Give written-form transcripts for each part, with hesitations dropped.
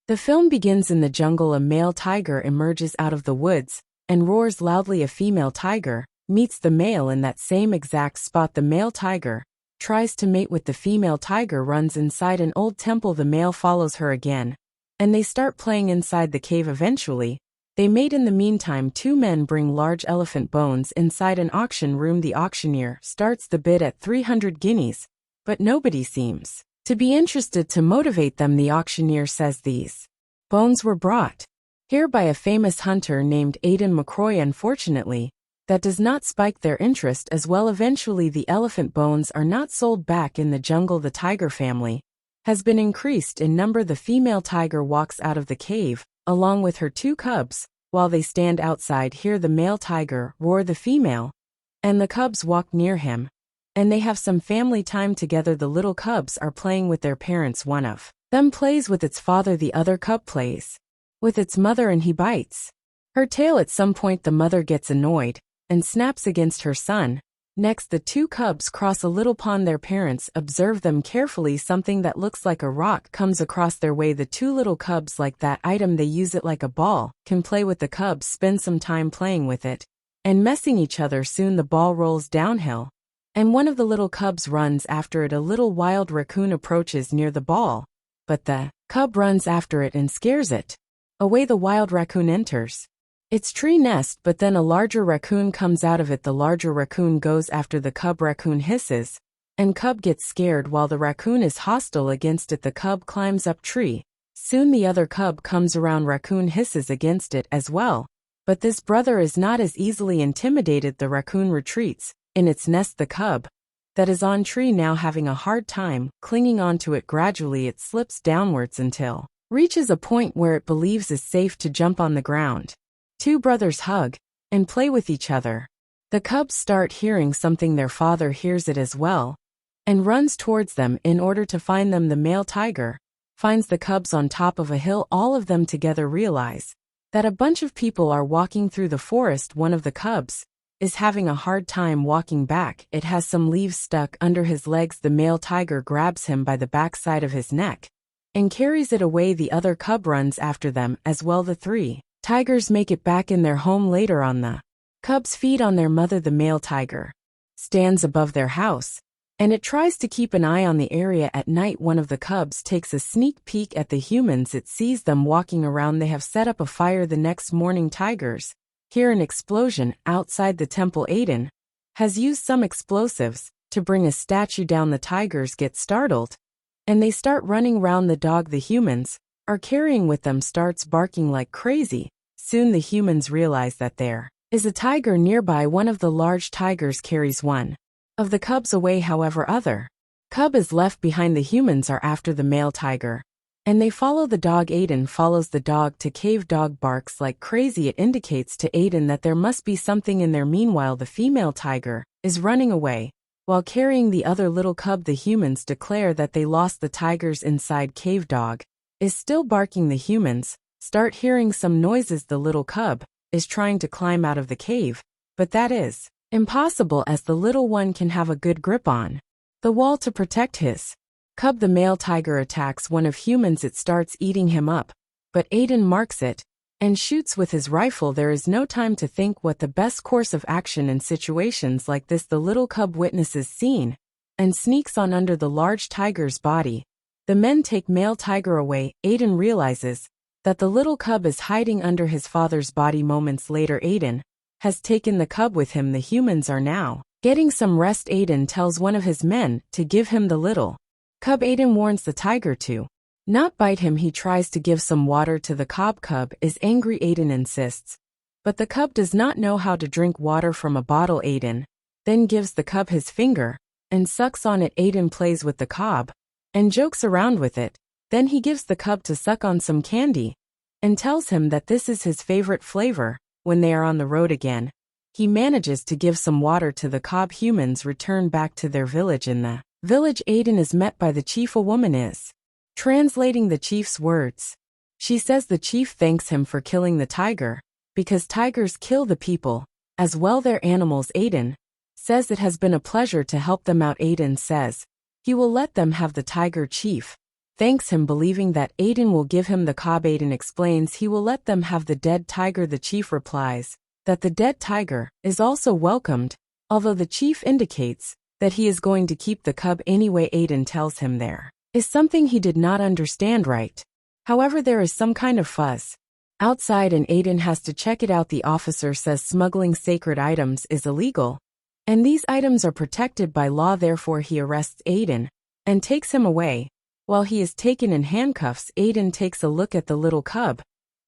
The film begins in the jungle. A male tiger emerges out of the woods and roars loudly. A female tiger meets the male in that same exact spot. The male tiger tries to mate with the female tiger, runs inside an old temple. The male follows her again, and they start playing inside the cave. Eventually, they mate. In the meantime, two men bring large elephant bones inside an auction room. The auctioneer starts the bid at 300 guineas, but nobody seems to be interested. To motivate them, the auctioneer says these bones were brought here by a famous hunter named Aiden McCroy. Unfortunately, that does not spike their interest as well. Eventually, the elephant bones are not sold. Back in the jungle, the tiger family has been increased in number. The female tiger walks out of the cave, along with her two cubs. While they stand outside, hear the male tiger roar the female, and the cubs walk near him, and they have some family time together. The little cubs are playing with their parents. One of them plays with its father, the other cub plays with its mother, and he bites her tail. At some point, the mother gets annoyed and snaps against her son. Next, the two cubs cross a little pond. Their parents observe them carefully. Something that looks like a rock comes across their way. The two little cubs like that item. They use it like a ball, can play with the cubs, spend some time playing with it, and messing each other. Soon the ball rolls downhill, and one of the little cubs runs after it. A little wild raccoon approaches near the ball, but the cub runs after it and scares it away. The wild raccoon enters its tree nest, but then a larger raccoon comes out of it. The larger raccoon goes after the cub. Raccoon hisses, and cub gets scared. While the raccoon is hostile against it, the cub climbs up tree. Soon the other cub comes around. Raccoon hisses against it as well, but this brother is not as easily intimidated. The raccoon retreats in its nest. The cub that is on tree now having a hard time clinging onto it. Gradually it slips downwards until reaches a point where it believes is safe to jump on the ground. Two brothers hug and play with each other. The cubs start hearing something. Their father hears it as well and runs towards them in order to find them. The male tiger finds the cubs on top of a hill. All of them together realize that a bunch of people are walking through the forest. One of the cubs is having a hard time walking back. It has some leaves stuck under his legs. The male tiger grabs him by the backside of his neck and carries it away. The other cub runs after them as well. The three tigers make it back in their home. Later on, the cubs feed on their mother. The male tiger stands above their house, and it tries to keep an eye on the area at night. One of the cubs takes a sneak peek at the humans. It sees them walking around. They have set up a fire. The next morning, tigers hear an explosion outside the temple. Aiden has used some explosives to bring a statue down. The tigers get startled, and they start running round. The dog the humans are carrying with them starts barking like crazy. Soon the humans realize that there is a tiger nearby. One of the large tigers carries one of the cubs away. However, other cub is left behind. The humans are after the male tiger, and they follow the dog. Aiden follows the dog to cave. Dog barks like crazy. It indicates to Aiden that there must be something in there. Meanwhile, the female tiger is running away while carrying the other little cub. The humans declare that they lost the tigers inside cave. Dog is still barking. The humans start hearing some noises. The little cub is trying to climb out of the cave, but that is impossible as the little one can have a good grip on the wall to protect his cub. The male tiger attacks one of humans. It starts eating him up, but Aiden marks it and shoots with his rifle. There is no time to think what the best course of action in situations like this. The little cub witnesses scene and sneaks on under the large tiger's body. The men take male tiger away. Aiden realizes that the little cub is hiding under his father's body. Moments later, Aiden has taken the cub with him. The humans are now getting some rest. Aiden tells one of his men to give him the little cub. Aiden warns the tiger to not bite him. He tries to give some water to the cub. Cub is angry. Aiden insists, but the cub does not know how to drink water from a bottle. Aiden then gives the cub his finger and sucks on it. Aiden plays with the cub and jokes around with it. Then he gives the cub to suck on some candy and tells him that this is his favorite flavor. When they are on the road again, he manages to give some water to the cub. Humans return back to their village. In the village, Aiden is met by the chief. A woman is translating the chief's words. She says the chief thanks him for killing the tiger, because tigers kill the people, as well their animals. Aiden says it has been a pleasure to help them out. Aiden says he will let them have the tiger. Chief thanks him, believing that Aiden will give him the cub. Aiden explains he will let them have the dead tiger. The chief replies that the dead tiger is also welcomed, although the chief indicates that he is going to keep the cub anyway. Aiden tells him there is something he did not understand right. However, there is some kind of fuzz outside and Aiden has to check it out. The officer says smuggling sacred items is illegal, and these items are protected by law. Therefore, he arrests Aiden and takes him away. While he is taken in handcuffs, Aiden takes a look at the little cub.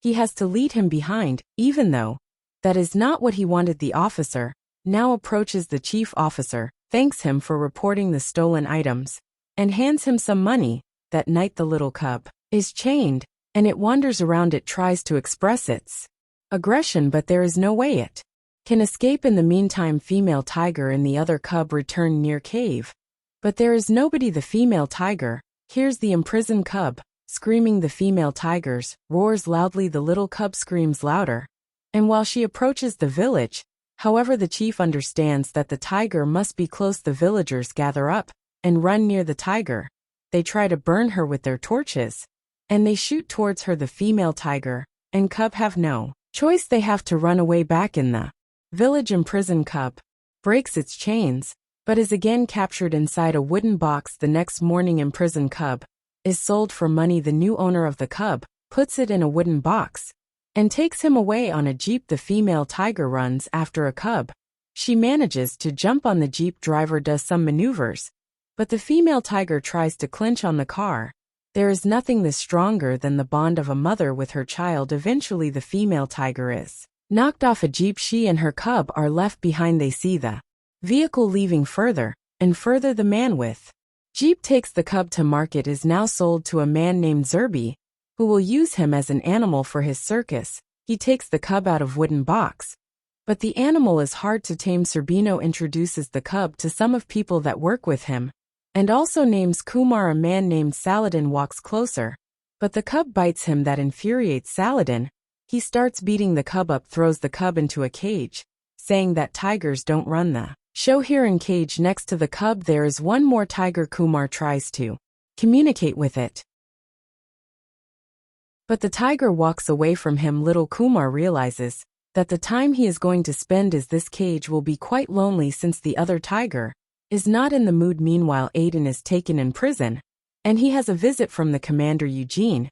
He has to lead him behind, even though that is not what he wanted. The officer now approaches the chief officer, thanks him for reporting the stolen items, and hands him some money. That night the little cub is chained, and it wanders around. It tries to express its aggression, but there is no way it can escape. In the meantime, female tiger and the other cub return near cave, but there is nobody. The female tiger hears the imprisoned cub screaming. The female tigers roars loudly. The little cub screams louder, and while she approaches the village, however, the chief understands that the tiger must be close. The villagers gather up and run near the tiger. They try to burn her with their torches, and they shoot towards her. The female tiger and cub have no choice. They have to run away. Back in the village, imprisoned cub breaks its chains, but is again captured inside a wooden box. The next morning, imprisoned cub is sold for money. The new owner of the cub puts it in a wooden box and takes him away on a jeep. The female tiger runs after a cub. She manages to jump on the jeep. Driver does some maneuvers, but the female tiger tries to clinch on the car. There is nothing this stronger than the bond of a mother with her child. Eventually, the female tiger is knocked off a jeep. She and her cub are left behind. They see the vehicle leaving further and further. The man with jeep takes the cub to market. Is now sold to a man named Zerby, who will use him as an animal for his circus. He takes the cub out of wooden box, but the animal is hard to tame. Serbino introduces the cub to some of people that work with him, and also names Kumar. A man named Saladin walks closer, but the cub bites him. That infuriates Saladin. He starts beating the cub up, throws the cub into a cage, saying that tigers don't run the show here. In cage next to the cub there is one more tiger. Kumar tries to communicate with it, but the tiger walks away from him. Little Kumar realizes that the time he is going to spend in this cage will be quite lonely since the other tiger is not in the mood. Meanwhile, Aiden is taken in prison, and he has a visit from the commander Eugene.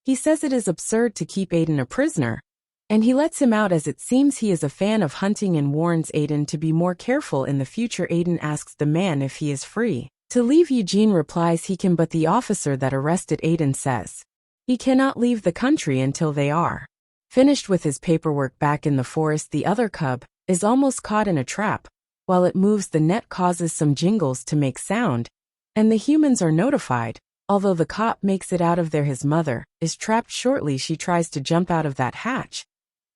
He says it is absurd to keep Aiden a prisoner, and he lets him out as it seems he is a fan of hunting and warns Aiden to be more careful in the future. Aiden asks the man if he is free to leave. Eugene replies he can, but the officer that arrested Aiden says he cannot leave the country until they are finished with his paperwork. Back in the forest, the other cub is almost caught in a trap. While it moves, the net causes some jingles to make sound, and the humans are notified. Although the cop makes it out of there, his mother is trapped. Shortly, she tries to jump out of that hatch,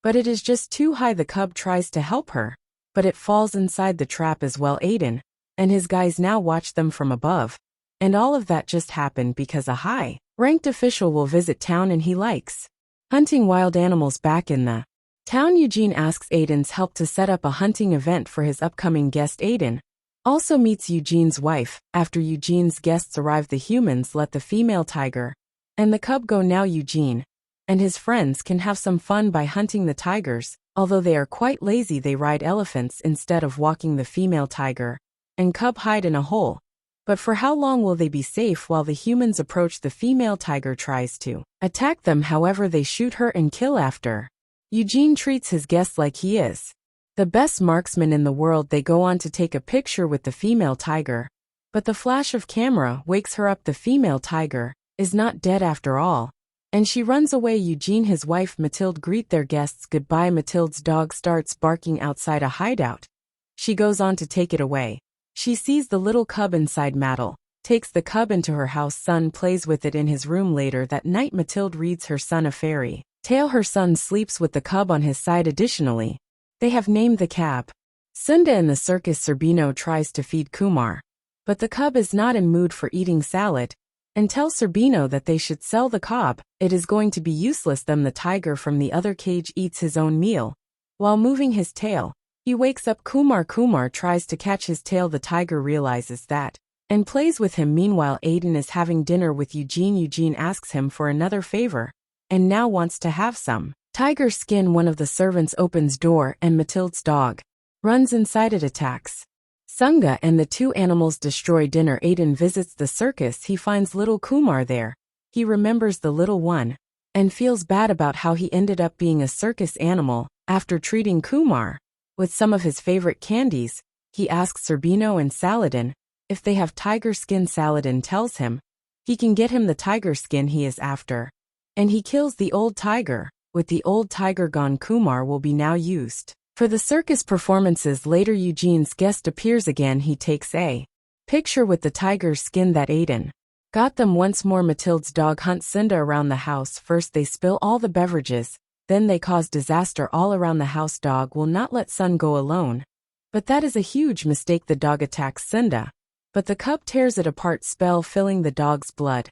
but it is just too high. The cub tries to help her, but it falls inside the trap as well. Aiden and his guys now watch them from above, and all of that just happened because a high-ranked official will visit town and he likes hunting wild animals. Back in the town, Eugene asks Aiden's help to set up a hunting event for his upcoming guest. Aiden also meets Eugene's wife. After Eugene's guests arrive, the humans let the female tiger and the cub go. Now Eugene and his friends can have some fun by hunting the tigers. Although they are quite lazy, they ride elephants instead of walking. The female tiger and cub hide in a hole, but for how long will they be safe while the humans approach? The female tiger tries to attack them, however they shoot her and kill. After Eugene treats his guest like he is the best marksman in the world, they go on to take a picture with the female tiger, but the flash of camera wakes her up. The female tiger is not dead after all, and she runs away. Eugene, his wife Mathilde greet their guests goodbye. Mathilde's dog starts barking outside a hideout. She goes on to take it away. She sees the little cub inside. Mathilde takes the cub into her house. Son plays with it in his room. Later that night, Mathilde reads her son a fairy tale. Her son sleeps with the cub on his side. Additionally, they have named the cab Sunda. In the circus, Serbino tries to feed Kumar, but the cub is not in mood for eating salad and tells Serbino that they should sell the cub. It is going to be useless. Then the tiger from the other cage eats his own meal. While moving his tail, he wakes up Kumar. Kumar tries to catch his tail. The tiger realizes that and plays with him. Meanwhile, Aiden is having dinner with Eugene. Eugene asks him for another favor, and now wants to have some tiger skin. One of the servants opens door and Mathilde's dog runs inside. It attacks Sunga and the two animals destroy dinner. Aiden visits the circus. He finds little Kumar there. He remembers the little one and feels bad about how he ended up being a circus animal. After treating Kumar with some of his favorite candies, he asks Zerbino and Saladin if they have tiger skin. Saladin tells him he can get him the tiger skin he is after, and he kills the old tiger. With the old tiger gone, Kumar will be now used for the circus performances. Later, Eugene's guest appears again. He takes a picture with the tiger's skin that Aiden got them. Once more, Mathilde's dog hunts Cinda around the house. First they spill all the beverages, then they cause disaster all around the house. Dog will not let Sun go alone, but that is a huge mistake. The dog attacks Cinda, but the cub tears it apart, spell filling the dog's blood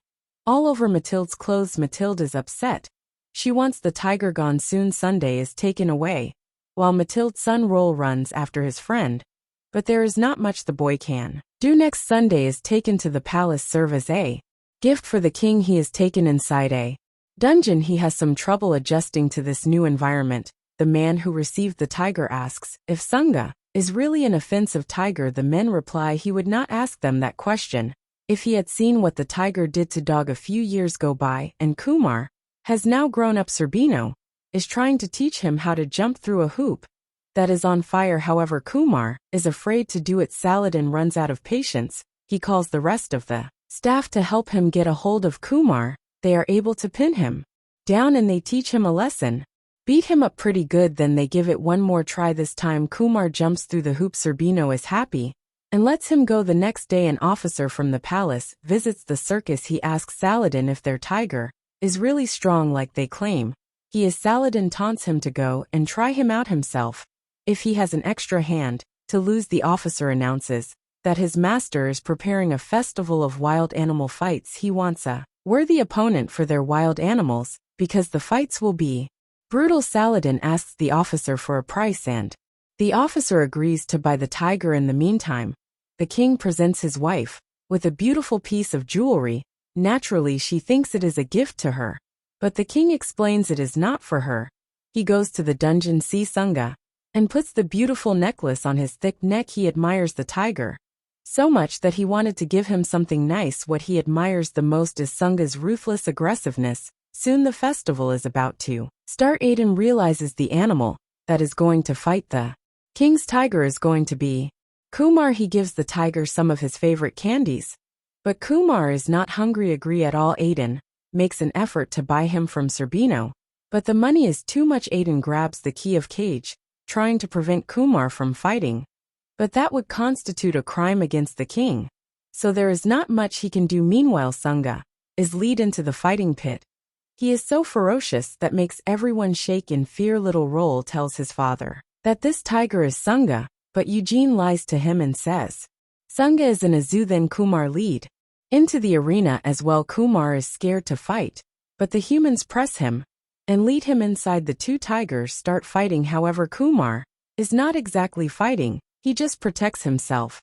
all over Mathilde's clothes. Mathilde is upset. She wants the tiger gone soon. Sunday is taken away, while Mathilde's son Roll runs after his friend, but there is not much the boy can do. Next, Sunday is taken to the palace, serve as a gift for the king. He is taken inside a dungeon. He has some trouble adjusting to this new environment. The man who received the tiger asks if Sunga is really an offensive tiger. The men reply he would not ask them that question if he had seen what the tiger did to dog a few years go by, and Kumar has now grown up. Zerbino is trying to teach him how to jump through a hoop that is on fire. However, Kumar is afraid to do it. Saladin runs out of patience. He calls the rest of the staff to help him get a hold of Kumar. They are able to pin him down and they teach him a lesson. Beat him up pretty good, then they give it one more try. This time Kumar jumps through the hoop. Zerbino is happy and lets him go. The next day an officer from the palace visits the circus. He asks Saladin if their tiger is really strong like they claim he is. Saladin taunts him to go and try him out himself if he has an extra hand to lose. The officer announces that his master is preparing a festival of wild animal fights. He wants a worthy opponent for their wild animals because the fights will be brutal. Saladin asks the officer for a price and the officer agrees to buy the tiger. In the meantime, the king presents his wife with a beautiful piece of jewelry. Naturally, she thinks it is a gift to her, but the king explains it is not for her. He goes to the dungeon, sees Sunga, and puts the beautiful necklace on his thick neck. He admires the tiger so much that he wanted to give him something nice. What he admires the most is Sunga's ruthless aggressiveness. Soon the festival is about to start. Aiden realizes the animal that is going to fight the king's tiger is going to be Kumar. He gives the tiger some of his favorite candies, but Kumar is not hungry. Agree at all. Aiden makes an effort to buy him from Zerbino, but the money is too much. Aiden grabs the key of cage, trying to prevent Kumar from fighting, but that would constitute a crime against the king, so there is not much he can do. Meanwhile, Sunga is lead into the fighting pit. He is so ferocious that makes everyone shake in fear. Little Roll tells his father that this tiger is Sunga, but Eugene lies to him and says Sunga is in a zoo. Then Kumar lead into the arena as well. Kumar is scared to fight, but the humans press him and lead him inside. The two tigers start fighting. However, Kumar is not exactly fighting, he just protects himself.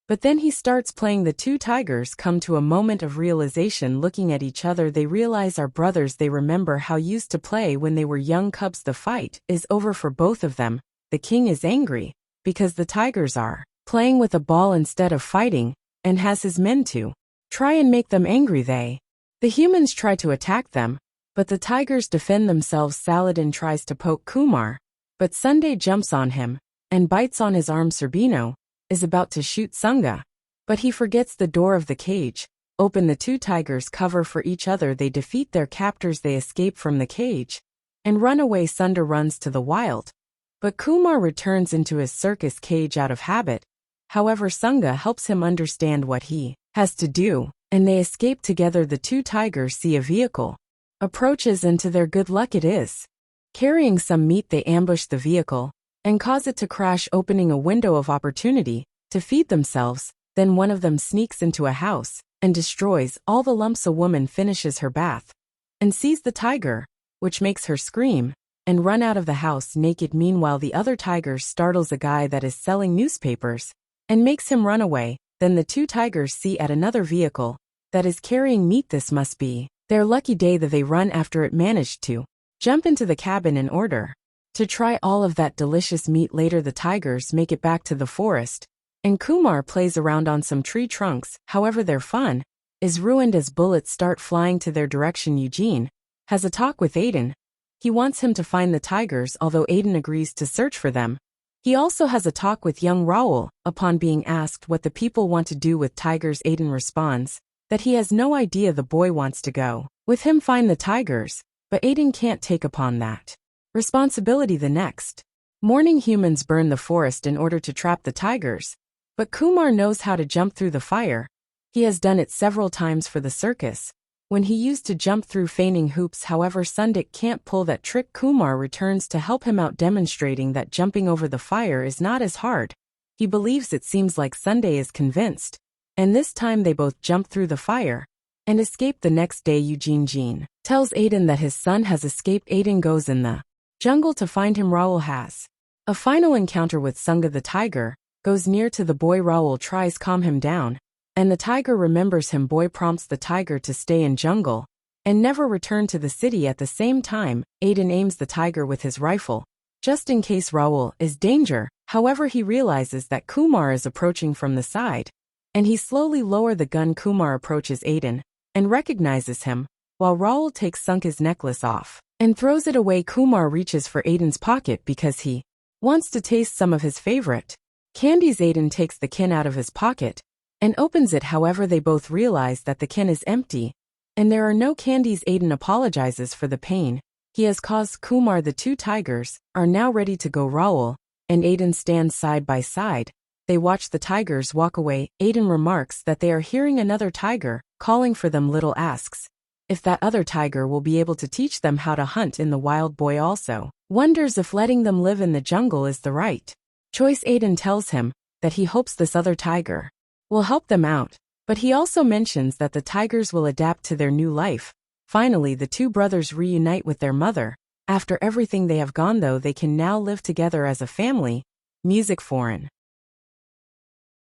But then he starts playing. The two tigers come to a moment of realization. Looking at each other, they realize are brothers. They remember how used to play when they were young cubs. The fight is over for both of them. The king is angry because the tigers are playing with a ball instead of fighting, and has his men to try and make them angry. The humans try to attack them, but the tigers defend themselves. Saladin tries to poke Kumar, but Sunday jumps on him and bites on his arm. Zerbino is about to shoot Sunga, but he forgets the door of the cage open. The two tigers cover for each other. They defeat their captors. They escape from the cage and run away. Sunda runs to the wild, but Kumar returns into his circus cage out of habit. However, Sunga helps him understand what he has to do, and they escape together. The two tigers see a vehicle approaches, and to their good luck it is carrying some meat. They ambush the vehicle and cause it to crash, opening a window of opportunity to feed themselves. Then one of them sneaks into a house and destroys all the lumps. A woman finishes her bath and sees the tiger, which makes her scream and run out of the house naked. Meanwhile, the other tiger startles a guy that is selling newspapers and makes him run away. Then the two tigers see at another vehicle that is carrying meat. This must be their lucky day. That they run after it managed to jump into the cabin in order to try all of that delicious meat. Later the tigers make it back to the forest, and Kumar plays around on some tree trunks. However, their fun is ruined as bullets start flying to their direction. Eugene has a talk with Aiden. He wants him to find the tigers, although Aiden agrees to search for them. He also has a talk with young Raoul. Upon being asked what the people want to do with tigers, Aiden responds that he has no idea. The boy wants to go with him find the tigers, but Aiden can't take upon that responsibility. The next morning, humans burn the forest in order to trap the tigers, but Kumar knows how to jump through the fire. He has done it several times for the circus, when he used to jump through fainting hoops. However, Sundik can't pull that trick. Kumar returns to help him out, demonstrating that jumping over the fire is not as hard. He believes it. Seems like Sunday is convinced, and this time they both jump through the fire and escape. The next day, Eugene tells Aiden that his son has escaped. Aiden goes in the jungle to find him. Raoul has a final encounter with Sunga. The tiger goes near to the boy. Raoul tries calm him down, and the tiger remembers him. Boy prompts the tiger to stay in jungle and never return to the city. At the same time, Aiden aims the tiger with his rifle, just in case Raoul is danger. However, he realizes that Kumar is approaching from the side, and he slowly lowers the gun. Kumar approaches Aiden and recognizes him, while Raoul takes Sunka's necklace off and throws it away. Kumar reaches for Aiden's pocket because he wants to taste some of his favorite candies. Aiden takes the can out of his pocket and opens it. However, they both realize that the can is empty and there are no candies. Aiden apologizes for the pain he has caused Kumar. The two tigers are now ready to go. Raoul and Aiden stand side by side. They watch the tigers walk away. Aiden remarks that they are hearing another tiger calling for them. Little asks if that other tiger will be able to teach them how to hunt in the wild. Boy also wonders if letting them live in the jungle is the right choice. Aiden tells him that he hopes this other tiger will help them out, but he also mentions that the tigers will adapt to their new life. Finally, the two brothers reunite with their mother. After everything they have gone, though, they can now live together as a family. Music foreign.